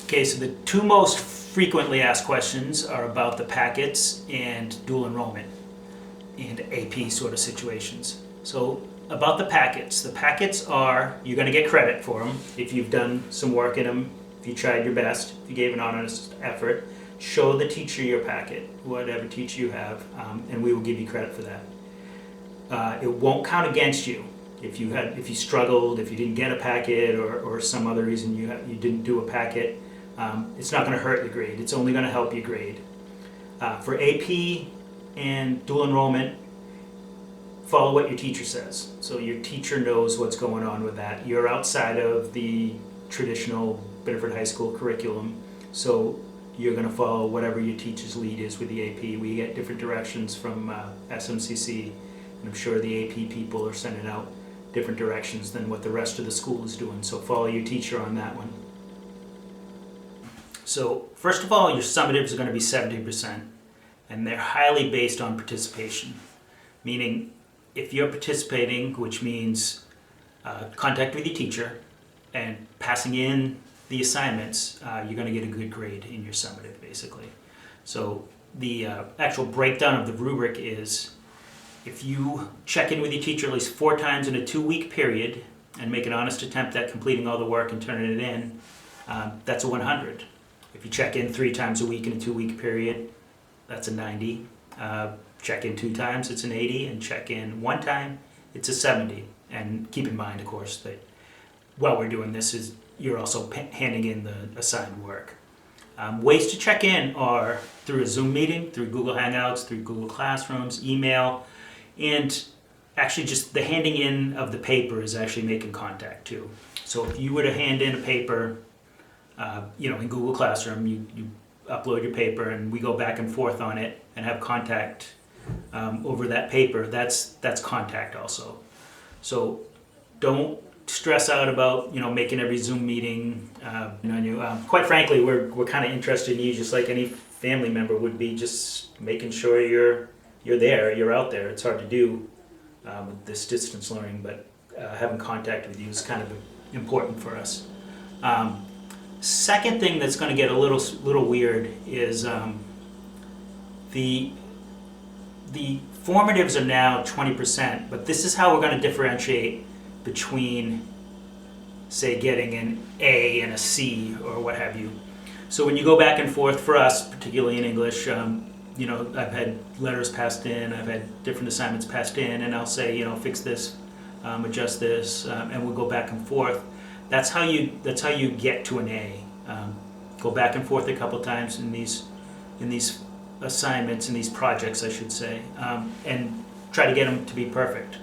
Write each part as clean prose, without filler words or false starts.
Okay, so the two most frequently asked questions are about the packets and dual enrollment and AP sort of situations. So about the packets are, you're going to get credit for them if you've done some work in them, if you tried your best, if you gave an honest effort. Show the teacher your packet, whatever teacher you have, and we will give you credit for that. It won't count against you if you struggled, if you didn't get a packet, or some other reason you didn't do a packet. It's not going to hurt your grade. It's only going to help your grade. For AP and dual enrollment, follow what your teacher says. So your teacher knows what's going on with that. You're outside of the traditional Biddeford High School curriculum, so you're going to follow whatever your teacher's lead is with the AP. We get different directions from SMCC, and I'm sure the AP people are sending out different directions than what the rest of the school is doing, so follow your teacher on that one. So first of all, your summatives are going to be 70%, and they're highly based on participation, meaning if you're participating, which means contact with your teacher and passing in the assignments, you're going to get a good grade in your summative, basically. So the actual breakdown of the rubric is, if you check in with your teacher at least 4 times in a 2-week period and make an honest attempt at completing all the work and turning it in, that's a 100. If you check in 3 times a week in a 2-week period, that's a 90. Check in 2 times, it's an 80, and check in 1 time, it's a 70. And keep in mind, of course, that while we're doing this, is you're also handing in the assigned work. Ways to check in are through a Zoom meeting, through Google Hangouts, through Google Classrooms, email, and actually just the handing in of the paper is actually making contact too. So if you were to hand in a paper, in Google Classroom, you upload your paper and we go back and forth on it and have contact over that paper, that's contact also. So don't stress out about making every Zoom meeting on you. Quite frankly, we're kind of interested in you, just like any family member would be, just making sure you're there, you're out there. It's hard to do with this distance learning, but having contact with you is kind of important for us. Second thing that's going to get a little weird is the formatives are now 20%, but this is how we're going to differentiate between, say, getting an A and a C or what have you. So when you go back and forth for us, particularly in English, I've had letters passed in, I've had different assignments passed in, and I'll say, fix this, adjust this, and we'll go back and forth. That's how you get to an A. Go back and forth a couple times in these assignments, in these projects, I should say, and try to get them to be perfect.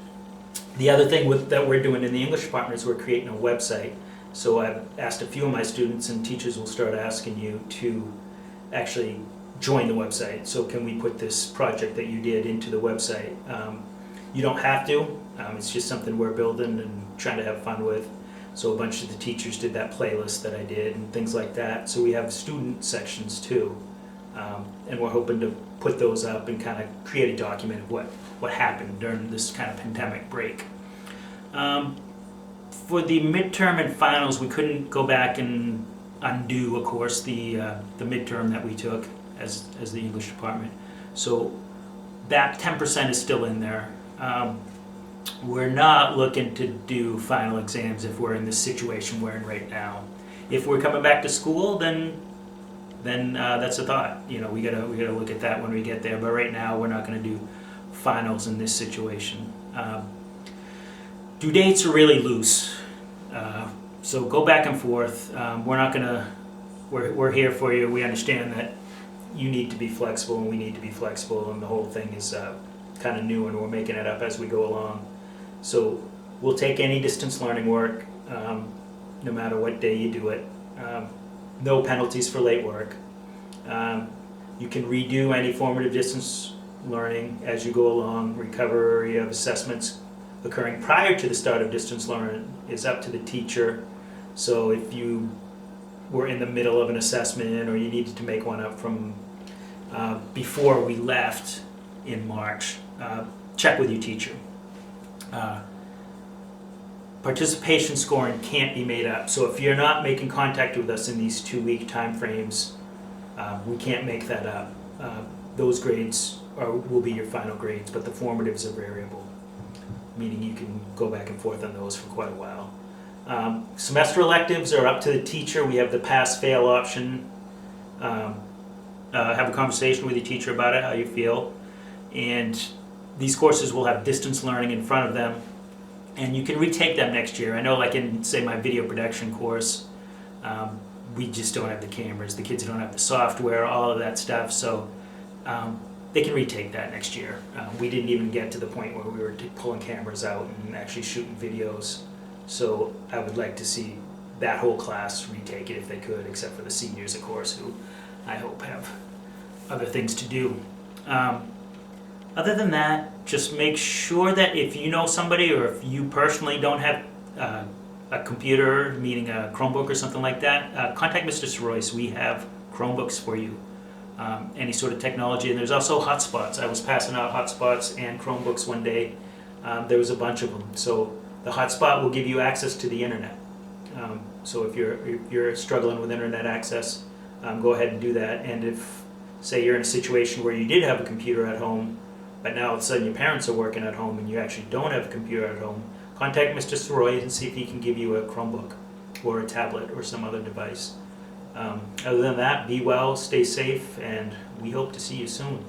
The other thing that we're doing in the English department is we're creating a website. So I've asked a few of my students, and teachers will start asking you to actually join the website. So can we put this project that you did into the website? You don't have to. It's just something we're building and trying to have fun with. So a bunch of the teachers did that playlist that I did and things like that. So we have student sections too. And we're hoping to put those up and kind of create a document of what happened during this kind of pandemic break. For the midterm and finals, we couldn't go back and undo, of course, the midterm that we took as the English department. So that 10% is still in there. We're not looking to do final exams if we're in this situation we're in right now. If we're coming back to school, then that's a thought. We gotta look at that when we get there. But right now, we're not going to do finals in this situation. Due dates are really loose, so go back and forth. We're here for you. We understand that you need to be flexible, and we need to be flexible, and the whole thing is kind of new, and we're making it up as we go along. So we'll take any distance learning work, no matter what day you do it. No penalties for late work. You can redo any formative distance learning as you go along. Recovery of assessments occurring prior to the start of distance learning is up to the teacher. So if you were in the middle of an assessment or you needed to make one up from before we left in March, check with your teacher. participation scoring can't be made up. So if you're not making contact with us in these 2-week time frames, we can't make that up. Those grades will be your final grades, but the formatives are variable, meaning you can go back and forth on those for quite a while. Semester electives are up to the teacher. We have the pass-fail option. Have a conversation with your teacher about it, how you feel. And these courses will have distance learning in front of them, and you can retake them next year. I know, like in, say, my video production course, we just don't have the cameras, the kids don't have the software, all of that stuff, so they can retake that next year. We didn't even get to the point where we were pulling cameras out and actually shooting videos, so I would like to see that whole class retake it if they could, except for the seniors, of course, who I hope have other things to do. Other than that, just make sure that if you know somebody, or if you personally don't have a computer, meaning a Chromebook or something like that, contact Mr. Sorois. We have Chromebooks for you. Any sort of technology, and there's also hotspots. I was passing out hotspots and Chromebooks one day. There was a bunch of them. So the hotspot will give you access to the internet. So if you're struggling with internet access, go ahead and do that. And if, say, you're in a situation where you did have a computer at home, but now all of a sudden your parents are working at home and you actually don't have a computer at home, contact Mr. Sorois and see if he can give you a Chromebook or a tablet or some other device. Other than that, be well, stay safe, and we hope to see you soon.